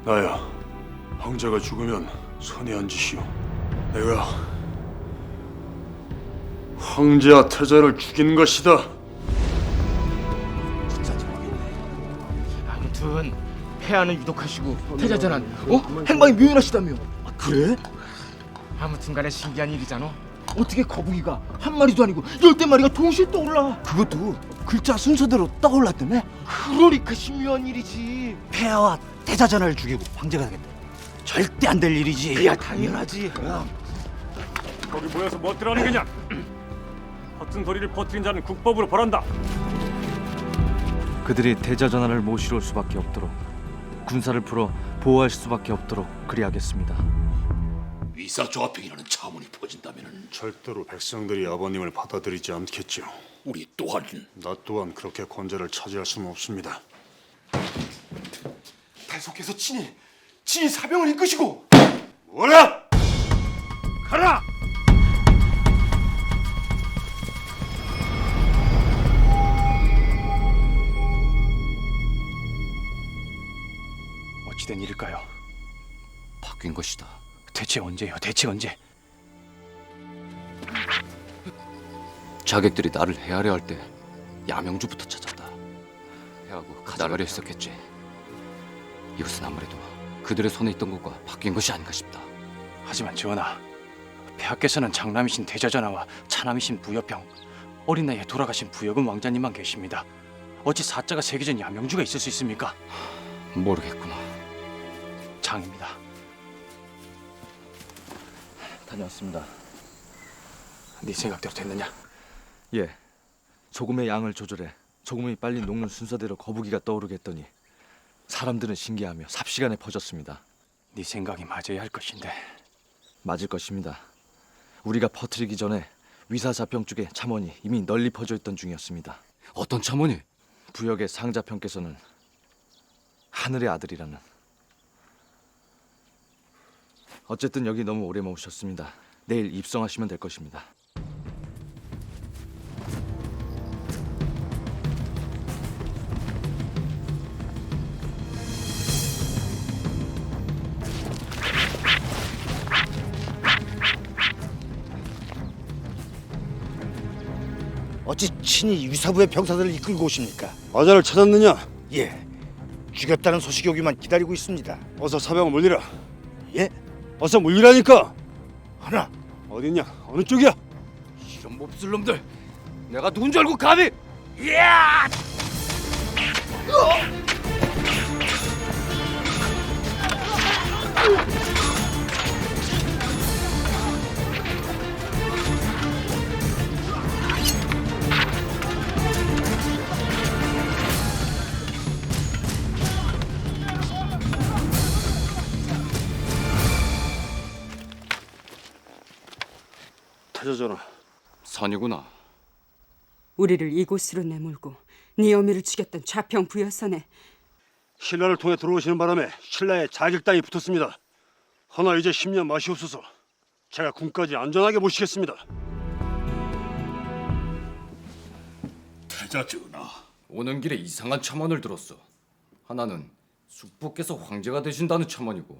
나야, 황제가 죽으면 손에 얹으시오. 내가 황제와 태자를 죽인 것이다. 아무튼 폐하는 유독하시고 태자전환 행방이 묘연하시다며. 그래? 아무튼간에 신기한 일이잖아. 어떻게 거북이가 한 마리도 아니고 10마리가 동시에 떠올라? 그것도 글자 순서대로 떠올랐다며? 그러니까 신묘한 일이지. 폐하와 태자전화를 죽이고 황제가 되겠다. 절대 안 될 일이지. 야, 당연하지. 거기 모여서 뭐들 하는 거냐? 허튼 소리를 퍼뜨린 자는 국법으로 벌한다. 그들이 대자전환을 모시러 올 수밖에 없도록 군사를 풀어 보호할 수밖에 없도록 그리하겠습니다. 위사조합행이라는 자문이 퍼진다면은 절대로 백성들이 아버님을 받아들이지 않겠죠. 우리 또한 나 또한 그렇게 권좌를 차지할 수는 없습니다. 달속해서 친히 사병을 이끄시고. 뭐라! 가라! 어찌된 일일까요? 바뀐 것이다. 대체 언제요? 대체 언제? 자객들이 나를 헤아려 할 때 야명주부터 찾았다. 해하고 가져가려 했었겠지. 이것은 아무래도 그들의 손에 있던 것과 바뀐 것이 아닌가 싶다. 하지만 전하, 폐하께서는 장남이신 대자전하와 차남이신 부여병, 어린 나이에 돌아가신 부여금 왕자님만 계십니다. 어찌 사자가 세계전 야명주가 있을 수 있습니까? 모르겠구나. 장입니다. 다녀왔습니다. 네 생각대로 됐느냐? 예, 조금의 양을 조절해 조금이 빨리 녹는 순서대로 거북이가 떠오르게 했더니 사람들은 신기하며 삽시간에 퍼졌습니다. 네 생각이 맞아야 할 것인데. 맞을 것입니다. 우리가 퍼뜨리기 전에 위사자평 쪽의 참원이 이미 널리 퍼져 있던 중이었습니다. 어떤 참원이? 부역의 상자평께서는 하늘의 아들이라는. 어쨌든 여기 너무 오래 머무셨습니다. 내일 입성하시면 될 것입니다. 어찌 친히 위사부의 병사들을 이끌고 오십니까? 아자를 찾았느냐? 예, 죽였다는 소식이 오기만 기다리고 있습니다. 어서 사병을 물리라. 예? 어서 물리라니까. 하나, 어딨냐? 어느 쪽이야? 이런 몹쓸 놈들! 내가 누군 줄 알고 감히! 태자전하, 선이구나. 우리를 이곳으로 내몰고 네 어미를 죽였던 좌평 부여선에 신라를 통해 들어오시는 바람에 신라의 자객당이 붙었습니다. 허나 이제 10년 마시옵소서. 제가 군까지 안전하게 모시겠습니다. 태자 전하, 오는 길에 이상한 첨언을 들었어. 하나는 숙부께서 황제가 되신다는 첨언이고,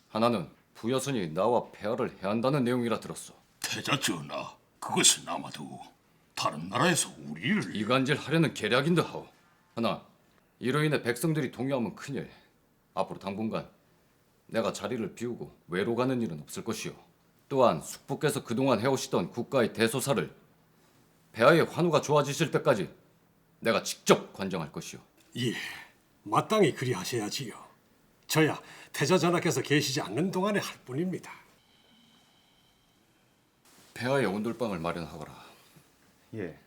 하나는 부여선이 나와 폐하를 해한다는 내용이라 들었어. 태자 전하, 그것은 아마도 다른 나라에서 우리를 이간질 하려는 계략인데 하오. 하나, 이로 인해 백성들이 동요하면 큰일. 앞으로 당분간 내가 자리를 비우고 외로 가는 일은 없을 것이오. 또한 숙부께서 그동안 해오시던 국가의 대소사를 폐하의 환우가 좋아지실 때까지 내가 직접 관정할 것이오. 예, 마땅히 그리하셔야지요. 저야 태자 전하께서 계시지 않는 동안에 할 뿐입니다. 폐하의 온돌방을 마련하거라. 예.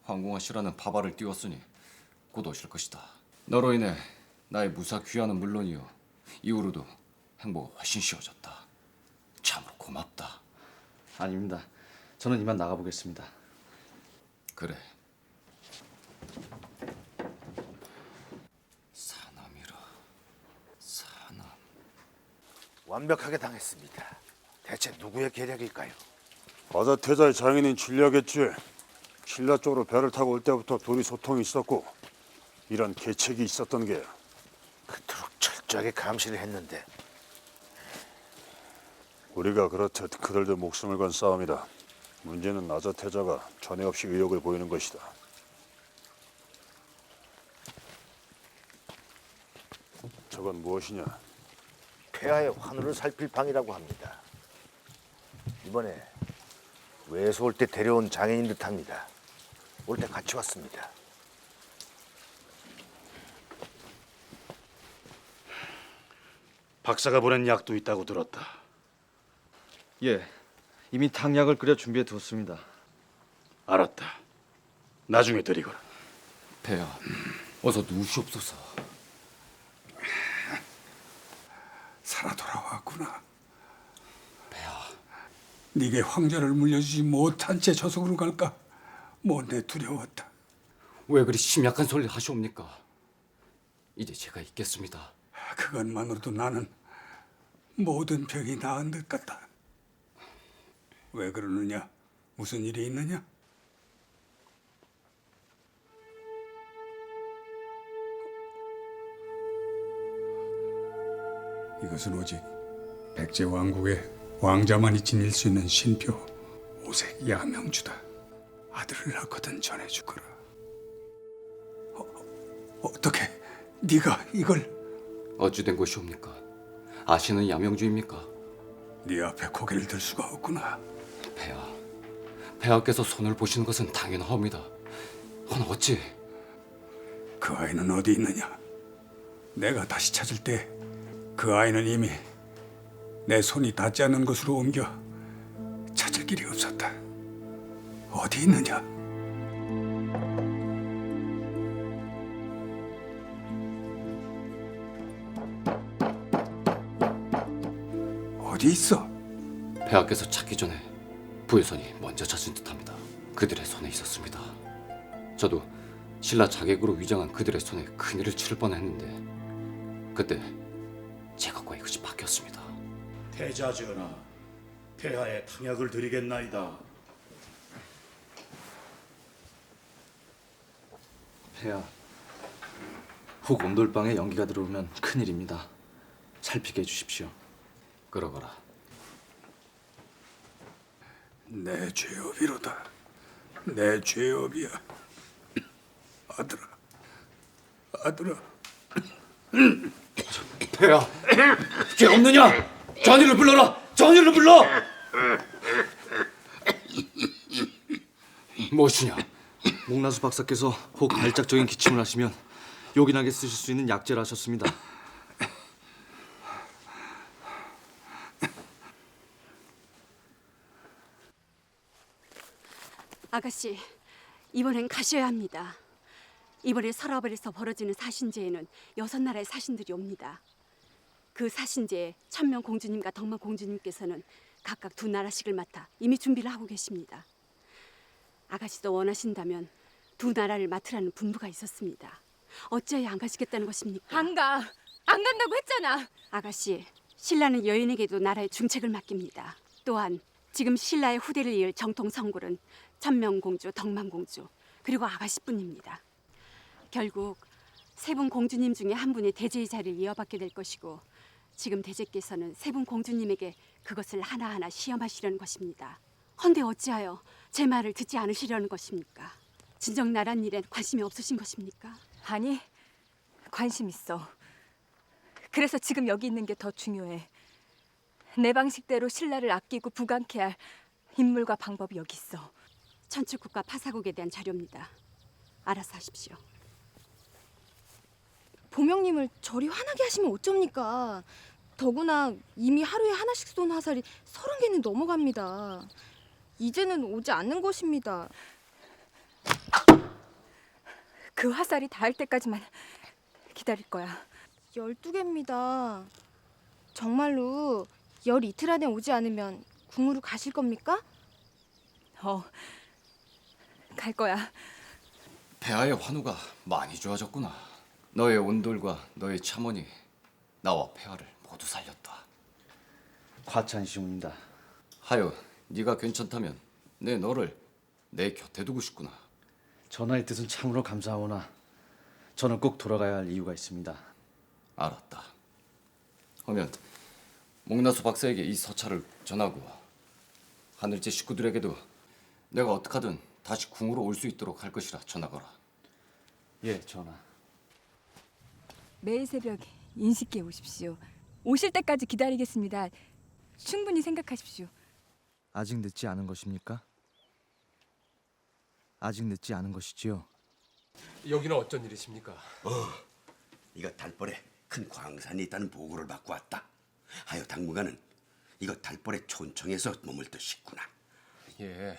황공하시라는 파발을 띄웠으니 곧 오실 것이다. 너로 인해 나의 무사 귀환은 물론이요, 이후로도 행보가 훨씬 쉬워졌다. 참으로 고맙다. 아닙니다. 저는 이만 나가보겠습니다. 그래. 사남이라. 사남. 완벽하게 당했습니다. 대체 누구의 계략일까요? 아자 태자의 장인인 진리하겠지. 신라 쪽으로 배를 타고 올 때부터 둘이 소통이 있었고 이런 계책이 있었던 게야. 그토록 철 철저하게 감시를 했는데 우리가 그렇듯 그들도 목숨을 건 싸움이다. 문제는 나저 태자가 전에 없이 의욕을 보이는 것이다. 저건 무엇이냐? 폐하의 환우를 살필 방이라고 합니다. 이번에 외에서 올 때 데려온 장애인 듯합니다. 올 때 같이 왔습니다. 박사가 보낸 약도 있다고 들었다. 예, 이미 탕약을 끓여 준비해 두었습니다. 알았다. 나중에 드리거라. 폐하, 어서 누우시옵소서. 살아 돌아왔구나. 폐하, 네게 황제를 물려주지 못한 채 저속으로 갈까? 못내 두려웠다. 왜 그리 심약한 소리를 하시옵니까? 이제 제가 있겠습니다. 그것만으로도 나는 모든 병이 나은 듯 같다. 왜 그러느냐? 무슨 일이 있느냐? 이것은 오직 백제 왕국의 왕자만이 지닐 수 있는 신표 오색 야명주다. 아들을 낳거든 전해주거라. 어떻게 네가 이걸? 어찌된 것이옵니까? 아시는 야명주입니까? 네 앞에 고개를 들 수가 없구나. 폐하께서 손을 보시는 것은 당연하옵니다. 허나 어찌? 그 아이는 어디 있느냐? 내가 다시 찾을 때 그 아이는 이미 내 손이 닿지 않는 곳으로 옮겨 찾을 길이 없었다. 어디 있느냐? 어디 있어? 폐하께서 찾기 전에 부여선이 먼저 찾은 듯합니다. 그들의 손에 있었습니다. 저도 신라 자객으로 위장한 그들의 손에 큰일을 치를 뻔했는데 그때 제 것과의 것이 바뀌었습니다. 태자 전하, 폐하에 탕약을 드리겠나이다. 폐하, 혹 온돌방에 연기가 들어오면 큰일입니다. 살피게 해주십시오. 그러거라. 내 죄업이로다. 내 죄업이야. 아들아, 아들아. 폐하, 죄 없느냐? 전의를 불러라. 전의를 불러. 무엇이냐? 목나수 박사께서 혹 발작적인 기침을 하시면 요긴하게 쓰실 수 있는 약재를 하셨습니다. 아가씨, 이번엔 가셔야 합니다. 이번에 서라벌에서 벌어지는 사신제에는 6나라의 사신들이 옵니다. 그 사신제에 천명 공주님과 덕만 공주님께서는 각각 2나라씩을 맡아 이미 준비를 하고 계십니다. 아가씨도 원하신다면 2나라를 맡으라는 분부가 있었습니다. 어찌하여 안 가시겠다는 것입니까? 안 가. 안 간다고 했잖아. 아가씨, 신라는 여인에게도 나라의 중책을 맡깁니다. 또한 지금 신라의 후대를 이을 정통 성골은 천명공주, 덕만공주, 그리고 아가씨뿐입니다. 결국 3분 공주님 중에 한 분이 대제의 자리를 이어받게 될 것이고 지금 대제께서는 3분 공주님에게 그것을 하나하나 시험하시려는 것입니다. 헌데 어찌하여 제 말을 듣지 않으시려는 것입니까? 진정 나란 일엔 관심이 없으신 것입니까? 아니, 관심 있어. 그래서 지금 여기 있는 게 더 중요해. 내 방식대로 신라를 아끼고 부강케 할 인물과 방법이 여기 있어. 천축국과 파사국에 대한 자료입니다. 알아서 하십시오. 보명님을 저리 화나게 하시면 어쩝니까? 더구나 이미 하루에 하나씩 쏜 화살이 30개는 넘어갑니다. 이제는 오지 않는 것입니다. 그 화살이 닿을 때까지만 기다릴 거야. 12개입니다. 정말로 열 이틀 안에 오지 않으면 궁으로 가실 겁니까? 갈 거야. 폐하의 환우가 많이 좋아졌구나. 너의 온돌과 너의 참원이 나와 폐하를 모두 살렸다. 과찬시옵니다. 하여 네가 괜찮다면 내 너를 내 곁에 두고 싶구나. 전하의 뜻은 참으로 감사하오나 저는 꼭 돌아가야 할 이유가 있습니다. 알았다. 하면 목나수 박사에게 이 서찰을 전하고 하늘제 식구들에게도 내가 어떻게든 다시 궁으로 올 수 있도록 할 것이라 전하거라. 예, 전하. 매일 새벽 인식기에 오십시오. 오실 때까지 기다리겠습니다. 충분히 생각하십시오. 아직 늦지 않은 것입니까? 아직 늦지 않은 것이지요. 여기는 어쩐 일이십니까? 이거 달벌에 큰 광산이 있다는 보고를 받고 왔다. 하여 당분간은 이거 달벌의 촌청에서 머물듯 싶구나. 예.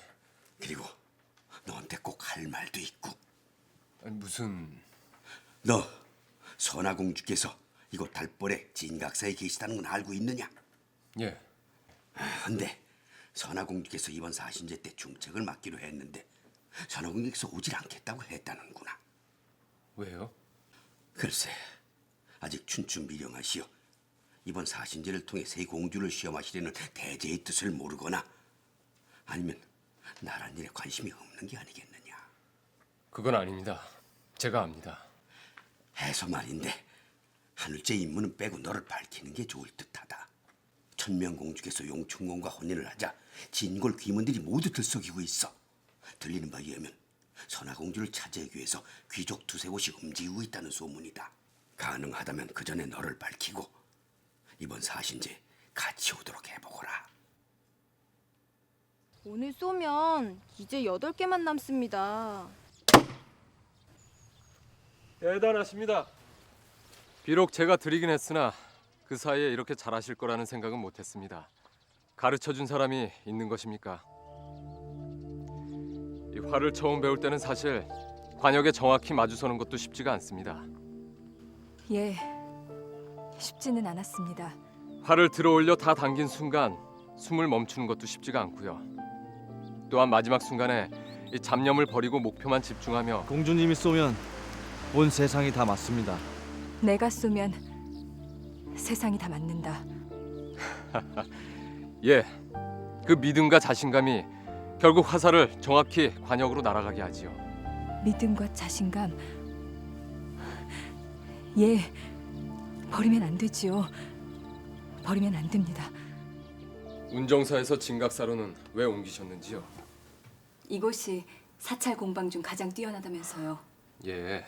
그리고 너한테 꼭 할 말도 있고. 무슨... 너 선화공주께서 이곳 달벌의 진각사에 계시다는 건 알고 있느냐? 예. 근데 선화공주께서 이번 사신제 때 중책을 맡기로 했는데 선화공주께서 오질 않겠다고 했다는구나. 왜요? 글쎄, 아직 춘추미령하시오. 이번 사신제를 통해 새 공주를 시험하시려는 대제의 뜻을 모르거나 아니면 나란 일에 관심이 없는 게 아니겠느냐. 그건 아닙니다. 제가 압니다. 해서 말인데 하늘제 임무는 빼고 너를 밝히는 게 좋을 듯하다. 천명공주께서 용충공과 혼인을 하자 진골 귀문들이 모두 들썩이고 있어. 들리는 바에 의하면 선화공주를 차지하기 위해서 귀족 두세 곳이 움직이고 있다는 소문이다. 가능하다면 그 전에 너를 밝히고 이번 사신제 같이 오도록 해보거라. 오늘 쏘면 이제 8개만 남습니다. 대단하십니다. 비록 제가 드리긴 했으나 그 사이에 이렇게 잘하실 거라는 생각은 못했습니다. 가르쳐준 사람이 있는 것입니까? 이 활을 처음 배울 때는 사실 관역에 정확히 마주서는 것도 쉽지가 않습니다. 예, 쉽지는 않았습니다. 활을 들어올려 다 당긴 순간 숨을 멈추는 것도 쉽지가 않고요. 또한 마지막 순간에 이 잡념을 버리고 목표만 집중하며 공주님이 쏘면 온 세상이 다 맞습니다. 내가 쏘면 세상이 다 맞는다. 예, 그 믿음과 자신감이 결국 화살을 정확히 관역으로 날아가게 하지요. 믿음과 자신감. 예, 버리면 안 되지요. 버리면 안 됩니다. 운정사에서 진각사로는 왜 옮기셨는지요? 이곳이 사찰 공방 중 가장 뛰어나다면서요. 예.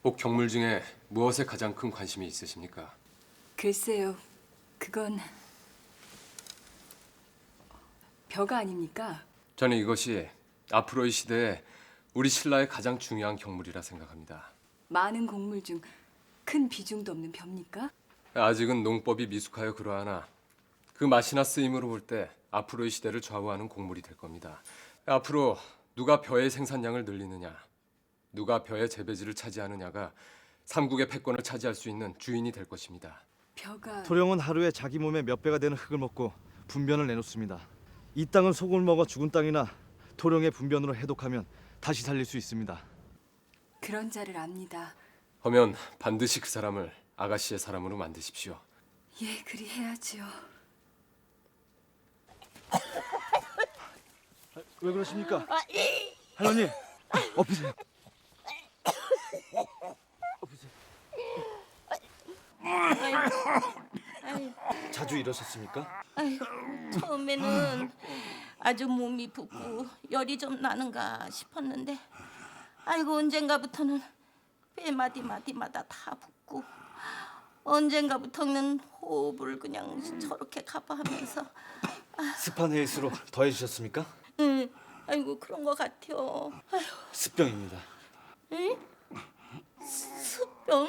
꼭 경물 중에 무엇에 가장 큰 관심이 있으십니까? 글쎄요, 그건 벼가 아닙니까? 저는 이것이 앞으로의 시대에 우리 신라의 가장 중요한 경물이라 생각합니다. 많은 곡물 중 큰 비중도 없는 벼입니까? 아직은 농법이 미숙하여 그러하나 그 맛이나 쓰임으로 볼 때 앞으로의 시대를 좌우하는 곡물이 될 겁니다. 앞으로 누가 벼의 생산량을 늘리느냐, 누가 벼의 재배지를 차지하느냐가 삼국의 패권을 차지할 수 있는 주인이 될 것입니다. 벼가... 토령은 하루에 자기 몸의 몇 배가 되는 흙을 먹고 분변을 내놓습니다. 이 땅은 속을 먹어 죽은 땅이나 토령의 분변으로 해독하면 다시 살릴 수 있습니다. 그런 자를 압니다. 하면 반드시 그 사람을 아가씨의 사람으로 만드십시오. 예, 그리 해야지요. 왜 그러십니까? 할머니, 엎으세요. 자주 이러셨습니까? 처음에는 아주 몸이 붓고 열이 좀 나는가 싶었는데 아이고 언젠가부터는 배 마디마디마다 다 붓고 언젠가부터는 호흡을 그냥 저렇게 가파하면서 습한 해일수록 더해지셨습니까? 응, 아이고 그런 것 같아요. 아휴, 습병입니다. 응? 습병?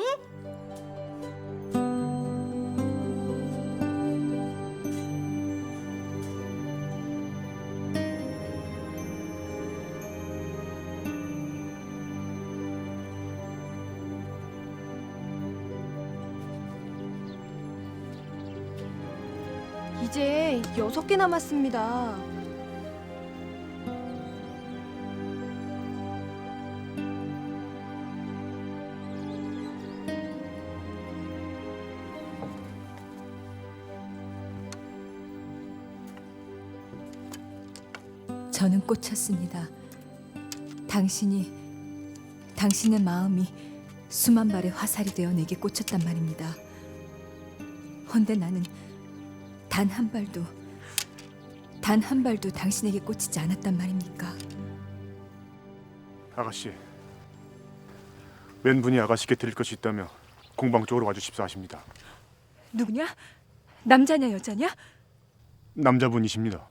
이제 6개 남았습니다. 저는 꽂혔습니다. 당신의 마음이 수만 발의 화살이 되어 내게 꽂혔단 말입니다. 헌데 나는 단 한 발도 당신에게 꽂히지 않았단 말입니까? 아가씨, 웬 분이 아가씨께 드릴 것이 있다며 공방 쪽으로 와주십사 하십니다. 누구냐? 남자냐 여자냐? 남자분이십니다.